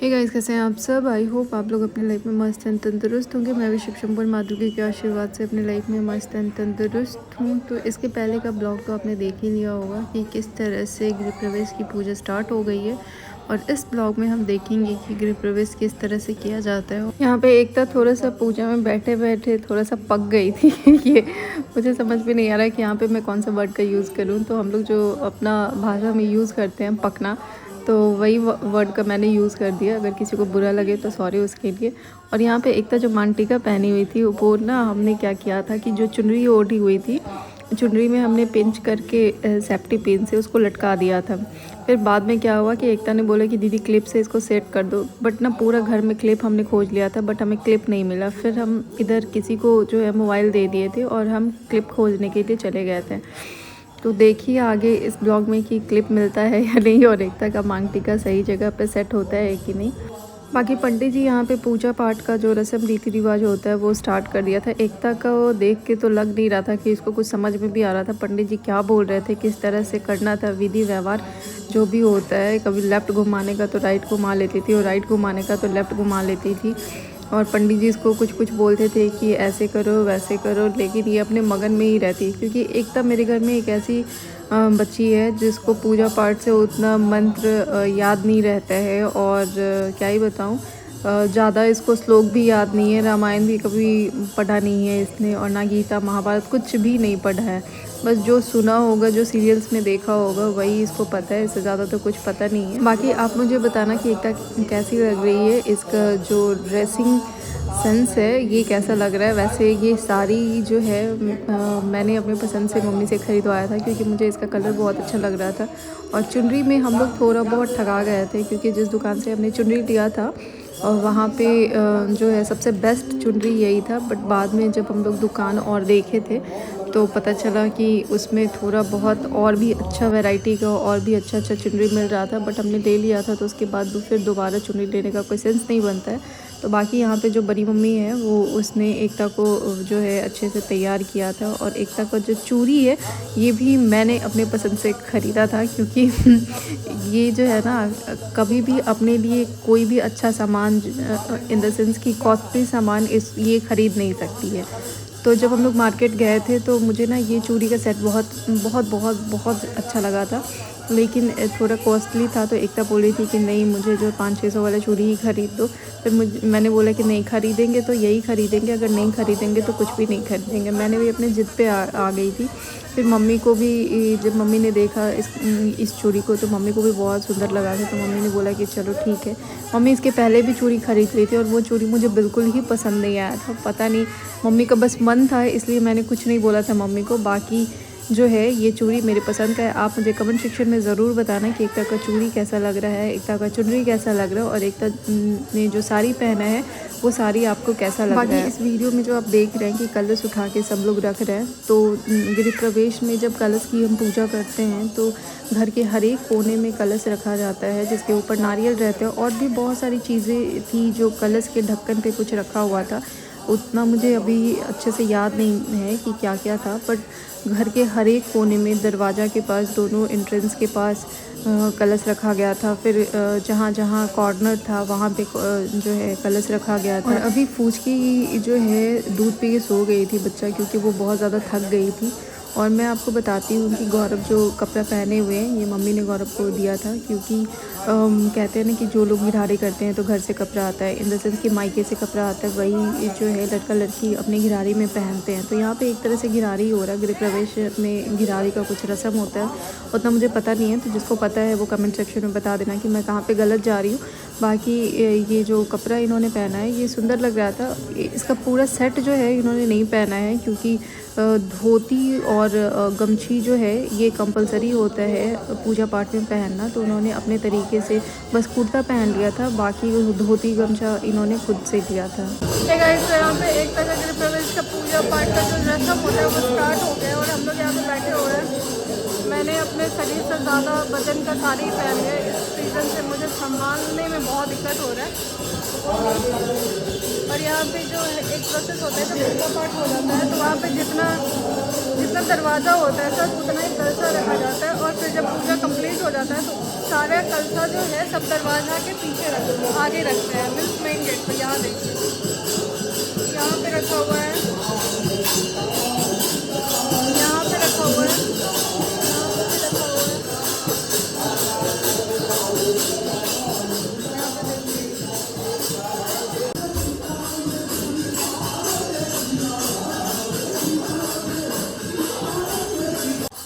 Hey guys, कैसे हैं आप सब। आई होप आप लोग अपनी लाइफ में मस्त एंड तंदुरुस्त होंगे। मैं भी शिव शंभू माधुरी के आशीर्वाद से अपनी लाइफ में मस्त एंड तंदुरुस्त हूँ। तो इसके पहले का ब्लॉग तो आपने देख ही लिया होगा कि किस तरह से गृह प्रवेश की पूजा स्टार्ट हो गई है, और इस ब्लॉग में हम देखेंगे कि गृह प्रवेश किस तरह से किया जाता है। यहाँ पे एकता थोड़ा सा पूजा में बैठे बैठे थोड़ा सा पक गई थी ये मुझे समझ में नहीं आ रहा है कि यहाँ पे मैं कौन सा वर्ड का यूज़ करूँ। तो हम लोग जो अपना भाषा में यूज़ करते हैं पकना, तो वही वर्ड का मैंने यूज़ कर दिया। अगर किसी को बुरा लगे तो सॉरी उसके लिए। और यहाँ पे एकता जो मांटिका पहनी हुई थी वो ना हमने क्या किया था कि जो चुनरी ओढ़ी हुई थी, चुनरी में हमने पिंच करके सेफ्टी पिन से उसको लटका दिया था। फिर बाद में क्या हुआ कि एकता ने बोला कि दीदी क्लिप से इसको सेट कर दो, बट ना पूरा घर में क्लिप हमने खोज लिया था बट हमें क्लिप नहीं मिला। फिर हम इधर किसी को जो है मोबाइल दे दिए थे और हम क्लिप खोजने के लिए चले गए थे। तो देखिए आगे इस ब्लॉग में कि क्लिप मिलता है या नहीं, और एकता का मांग टीका सही जगह पे सेट होता है कि नहीं। बाकी पंडित जी यहाँ पे पूजा पाठ का जो रस्म रीति रिवाज होता है वो स्टार्ट कर दिया था। एकता को देख के तो लग नहीं रहा था कि इसको कुछ समझ में भी आ रहा था पंडित जी क्या बोल रहे थे, किस तरह से करना था विधि व्यवहार जो भी होता है। कभी लेफ़्ट घुमाने का तो राइट घुमा लेती थी और राइट घुमाने का तो लेफ़्ट घुमा लेती थी। और पंडित जी इसको कुछ कुछ बोलते थे कि ऐसे करो वैसे करो, लेकिन ये अपने मगन में ही रहती। क्योंकि एकता मेरे घर में एक ऐसी बच्ची है जिसको पूजा पाठ से उतना मंत्र याद नहीं रहता है, और क्या ही बताऊँ, ज़्यादा इसको श्लोक भी याद नहीं है, रामायण भी कभी पढ़ा नहीं है इसने, और ना गीता महाभारत कुछ भी नहीं पढ़ा है। बस जो सुना होगा, जो सीरियल्स में देखा होगा वही इसको पता है, इससे ज़्यादा तो कुछ पता नहीं है। बाकी आप मुझे बताना कि एकता कैसी लग रही है, इसका जो ड्रेसिंग सेंस है ये कैसा लग रहा है। वैसे ये साड़ी जो है मैंने अपने पसंद से मम्मी से ख़रीदवाया था क्योंकि मुझे इसका कलर बहुत अच्छा लग रहा था। और चुनरी में हम लोग थोड़ा बहुत ठगा गए थे क्योंकि जिस दुकान से हमने चुनरी लिया था और वहाँ पे जो है सबसे बेस्ट चुनरी यही था। बट बाद में जब हम लोग दुकान और देखे थे तो पता चला कि उसमें थोड़ा बहुत और भी अच्छा वैरायटी का और भी अच्छा चुनरी मिल रहा था, बट हमने ले लिया था। तो उसके बाद फिर दोबारा चुनरी लेने का कोई सेंस नहीं बनता है। तो बाकी यहाँ पे जो बड़ी मम्मी है वो उसने एकता को जो है अच्छे से तैयार किया था। और एकता का जो चूड़ी है ये भी मैंने अपने पसंद से ख़रीदा था क्योंकि ये जो है ना कभी भी अपने लिए कोई भी अच्छा सामान इन द सेंस कि कॉस्टली सामान ये ख़रीद नहीं सकती है। तो जब हम लोग मार्केट गए थे तो मुझे ना ये चूड़ी का सेट बहुत बहुत बहुत बहुत अच्छा लगा था, लेकिन थोड़ा कॉस्टली था। तो एकता बोल रही थी कि नहीं मुझे जो 500-600 वाला चूड़ी ही ख़रीद दो। फिर मैंने बोला कि नहीं ख़रीदेंगे तो यही ख़रीदेंगे, अगर नहीं ख़रीदेंगे तो कुछ भी नहीं ख़रीदेंगे। मैंने भी अपने ज़िद पे आ गई थी। फिर मम्मी को भी जब मम्मी ने देखा इस चूड़ी को तो मम्मी को भी बहुत सुंदर लगा था। तो मम्मी ने बोला कि चलो ठीक है। मम्मी इसके पहले भी चूड़ी ख़रीद ली थी और वो चूड़ी मुझे बिल्कुल ही पसंद नहीं आया था। पता नहीं मम्मी का बस मन था इसलिए मैंने कुछ नहीं बोला था मम्मी को। बाकी जो है ये चूड़ी मेरे पसंद का है। आप मुझे कमेंट सेक्शन में ज़रूर बताना कि एकता का चूड़ी कैसा लग रहा है, एकता का चुनरी कैसा लग रहा है, और एकता ने जो साड़ी पहना है वो साड़ी आपको कैसा लग रहा है। बाकी इस वीडियो में जो आप देख रहे हैं कि कलश उठा के सब लोग रख रहे हैं, तो गृह प्रवेश में जब कलश की हम पूजा करते हैं तो घर के हर एक कोने में कलश रखा जाता है जिसके ऊपर नारियल रहते हैं। और भी बहुत सारी चीज़ें थी जो कलश के ढक्कन पे कुछ रखा हुआ था, उतना मुझे अभी अच्छे से याद नहीं है कि क्या क्या था। बट घर के हर एक कोने में दरवाज़ा के पास, दोनों एंट्रेंस के पास कलश रखा गया था। फिर जहाँ जहाँ कॉर्नर था वहाँ पे जो है कलश रखा गया था। और अभी फूचकी जो है दूध पी के सो गई थी बच्चा, क्योंकि वो बहुत ज़्यादा थक गई थी। और मैं आपको बताती हूँ कि गौरव जो कपड़ा पहने हुए हैं ये मम्मी ने गौरव को दिया था, क्योंकि कहते हैं ना कि जो लोग घिरारी करते हैं तो घर से कपड़ा आता है, इन द सेंस कि मायके से कपड़ा आता है, वही जो है लड़का लड़की अपनी घिरारी में पहनते हैं। तो यहाँ पे एक तरह से घिरारी हो रहा है। गृह प्रवेश में घिरारी का कुछ रस्म होता है, उतना मुझे पता नहीं है। तो जिसको पता है वो कमेंट सेक्शन में बता देना कि मैं कहाँ पर गलत जा रही हूँ। बाकी ये जो कपड़ा इन्होंने पहना है ये सुंदर लग रहा था। इसका पूरा सेट जो है इन्होंने नहीं पहना है, क्योंकि धोती और गमछी जो है ये कंपलसरी होता है पूजा पाठ में पहनना। तो उन्होंने अपने तरीके से बस कुर्ता पहन लिया था, बाकी धोती गमछा इन्होंने खुद से लिया था। गाइस, यहाँ पे एक तरह गृह प्रवेश का पूजा पाठ का जो रस्म होता है वो स्टार्ट हो गया और हम लोग यहाँ पे बैठे हो रहे हैं। मैंने अपने शरीर से ज़्यादा वजन का साड़ी पहन लिया। इस सीज़न से मुझे संभालने में बहुत दिक्कत हो रहा है। और यहाँ पे जो एक प्रोसेस होता है जब पूजा पाठ हो जाता है तो वहाँ पे जितना दरवाज़ा होता है सब उतना ही कलशा रखा जाता है। और फिर जब पूजा कंप्लीट हो जाता है तो सारा कलशा जो है सब दरवाज़ा के पीछे आगे रखते हैं, मिल्क मेन गेट पर। यहाँ देखिए, यहाँ पे रखा हुआ है, यहाँ पे रखा हुआ है, यहाँ पे भी रखा हुआ है।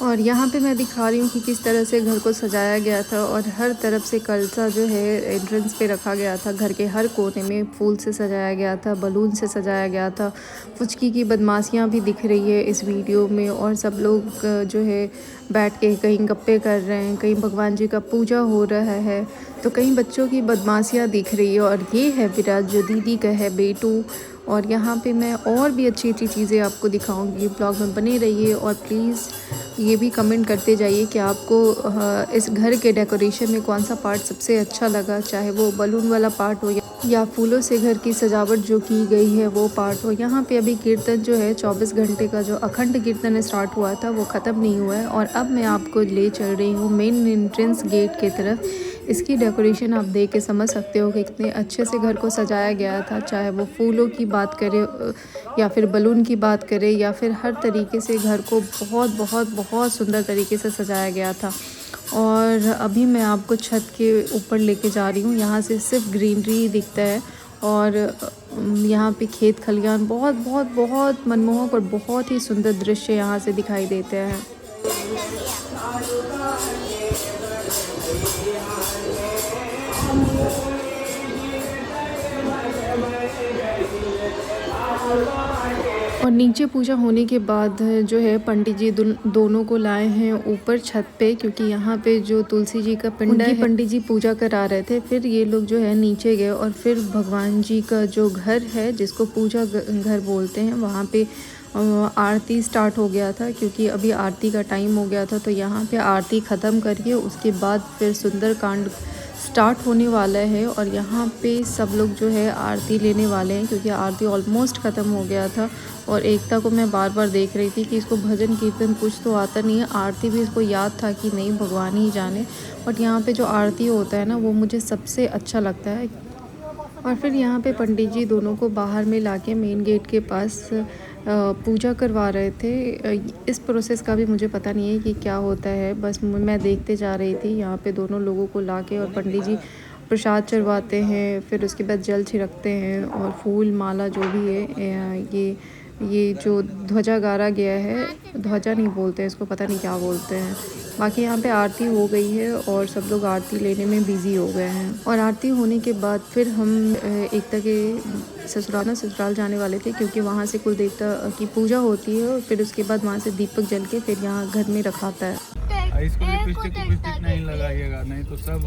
और यहाँ पे मैं दिखा रही हूँ कि किस तरह से घर को सजाया गया था, और हर तरफ से कलसा जो है एंट्रेंस पे रखा गया था। घर के हर कोने में फूल से सजाया गया था, बलून से सजाया गया था। फुचकी की बदमाशियाँ भी दिख रही है इस वीडियो में, और सब लोग जो है बैठ के कहीं गप्पे कर रहे हैं, कहीं भगवान जी का पूजा हो रहा है, तो कहीं बच्चों की बदमाशियाँ दिख रही है। और ये है विराज, जो दीदी का है बेटू। और यहाँ पे मैं और भी अच्छी अच्छी चीज़ें आपको दिखाऊंगी। ब्लॉग में बने रहिए, और प्लीज़ ये भी कमेंट करते जाइए कि आपको इस घर के डेकोरेशन में कौन सा पार्ट सबसे अच्छा लगा, चाहे वो बलून वाला पार्ट हो या फूलों से घर की सजावट जो की गई है वो पार्ट हो। यहाँ पे अभी कीर्तन जो है 24 घंटे का जो अखंड कीर्तन स्टार्ट हुआ था वो ख़त्म नहीं हुआ है, और अब मैं आपको ले चल रही हूँ मेन एंट्रेंस गेट की तरफ। इसकी डेकोरेशन आप देख के समझ सकते हो कि कितने अच्छे से घर को सजाया गया था, चाहे वो फूलों की बात करें या फिर बलून की बात करें, या फिर हर तरीके से घर को बहुत बहुत बहुत सुंदर तरीके से सजाया गया था। और अभी मैं आपको छत के ऊपर लेके जा रही हूँ। यहाँ से सिर्फ ग्रीनरी दिखता है, और यहाँ पे खेत खलियान बहुत बहुत बहुत मनमोहक और बहुत ही सुंदर दृश्य यहाँ से दिखाई देते हैं। और नीचे पूजा होने के बाद जो है पंडित जी दोनों को लाए हैं ऊपर छत पे, क्योंकि यहाँ पे जो तुलसी जी का पिंड है, पंडित जी पूजा करा रहे थे। फिर ये लोग जो है नीचे गए, और फिर भगवान जी का जो घर है, जिसको पूजा घर बोलते हैं, वहाँ पे आरती स्टार्ट हो गया था, क्योंकि अभी आरती का टाइम हो गया था। तो यहाँ पे आरती ख़त्म करके उसके बाद फिर सुंदरकांड स्टार्ट होने वाला है, और यहाँ पे सब लोग जो है आरती लेने वाले हैं, क्योंकि आरती ऑलमोस्ट ख़त्म हो गया था। और एकता को मैं बार बार देख रही थी कि इसको भजन कीर्तन कुछ तो आता नहीं है, आरती भी इसको याद था कि नहीं भगवान ही जाने। बट यहाँ पे जो आरती होता है ना, वो मुझे सबसे अच्छा लगता है। और फिर यहाँ पे पंडित जी दोनों को बाहर में लाके मेन गेट के पास पूजा करवा रहे थे। इस प्रोसेस का भी मुझे पता नहीं है कि क्या होता है, बस मैं देखते जा रही थी। यहाँ पे दोनों लोगों को लाके और पंडित जी प्रसाद चढ़वाते हैं, फिर उसके बाद जल छिड़कते हैं, और फूल माला जो भी है, ये जो ध्वजा गाड़ा गया है, ध्वजा नहीं बोलते हैं इसको, पता नहीं क्या बोलते हैं। बाकी यहाँ पे आरती हो गई है, और सब लोग आरती लेने में बिज़ी हो गए हैं। और आरती होने के बाद फिर हम एकता के ससुराल जाने वाले थे, क्योंकि वहाँ से कुल देवता की पूजा होती है, और फिर उसके बाद वहाँ से दीपक जल के फिर यहाँ घर में रखाता है। इसको लिपस्टिक नहीं लगाइएगा, नहीं तो सब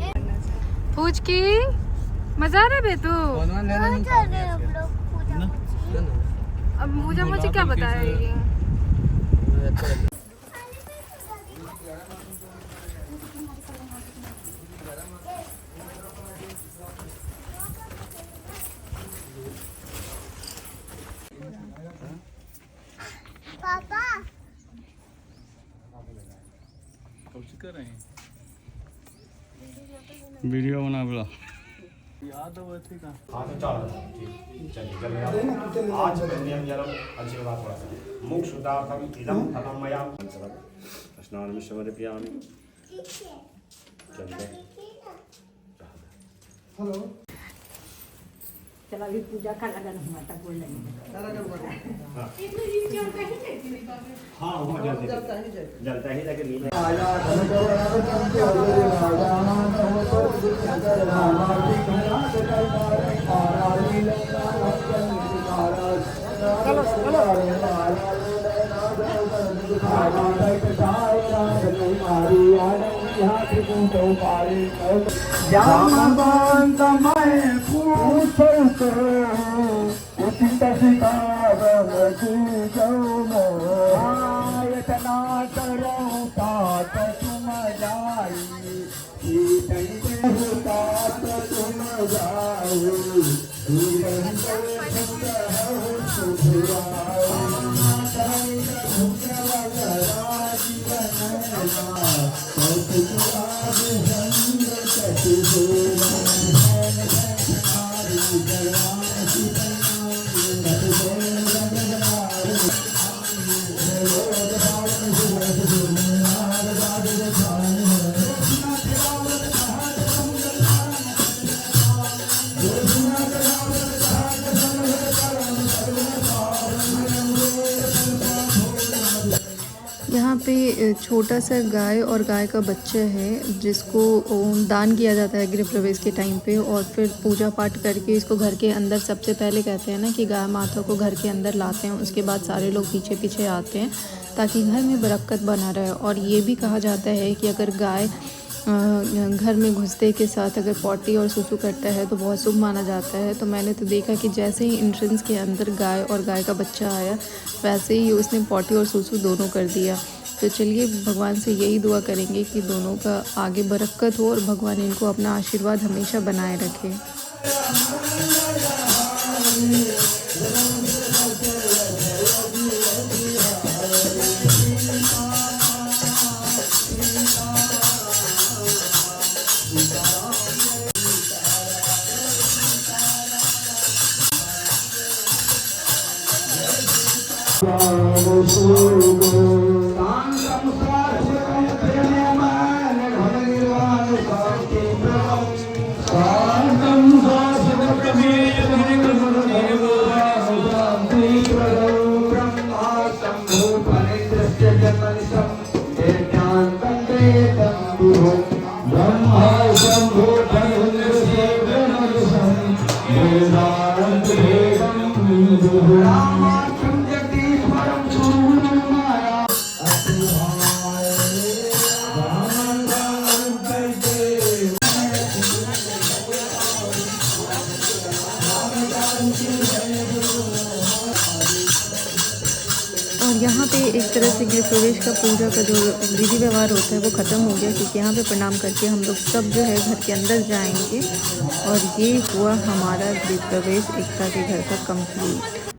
पूछ की मजा आ रहा है तू। अब मुझे क्या बताएगी। पापा कर रहे हैं वीडियो बना बड़ा याद हो थी का। हाँ तो चलिए आज नियम जलम अच्छी बात थोड़ा सा मुख शुद्धार्थम इदम फलम मया स्नान में समर्पयामि। चलिए हेलो चला भी पूजा का लगन हुआ था बोल रही हाँ वो जलता ही लेकिन नहीं जामवंत मैं पूछो तो उचित शिकार पूछो इतना करो तात तुम जाई तात तुम जाओ जीवन छोटा सा गाय और गाय का बच्चा है जिसको दान किया जाता है गृह प्रवेश के टाइम पे, और फिर पूजा पाठ करके इसको घर के अंदर, सबसे पहले कहते हैं ना कि गाय माता को घर के अंदर लाते हैं, उसके बाद सारे लोग पीछे पीछे आते हैं ताकि घर में बरकत बना रहे। और ये भी कहा जाता है कि अगर गाय घर में घुसते के साथ अगर पॉटी और सुसु करता है तो बहुत शुभ माना जाता है। तो मैंने तो देखा कि जैसे ही एंट्रेंस के अंदर गाय और गाय का बच्चा आया वैसे ही उसने पॉटी और सुसु दोनों कर दिया। तो चलिए भगवान से यही दुआ करेंगे कि दोनों का आगे बरकत हो और भगवान इनको अपना आशीर्वाद हमेशा बनाए रखे। और यहाँ पे एक तरह से गृह प्रवेश का पूजा का जो विधि व्यवहार होता है वो ख़त्म हो गया, क्योंकि यहाँ पे प्रणाम करके हम लोग सब जो है घर के अंदर जाएंगे। और ये हुआ हमारा गृह प्रवेश एकता के घर का कंप्लीट।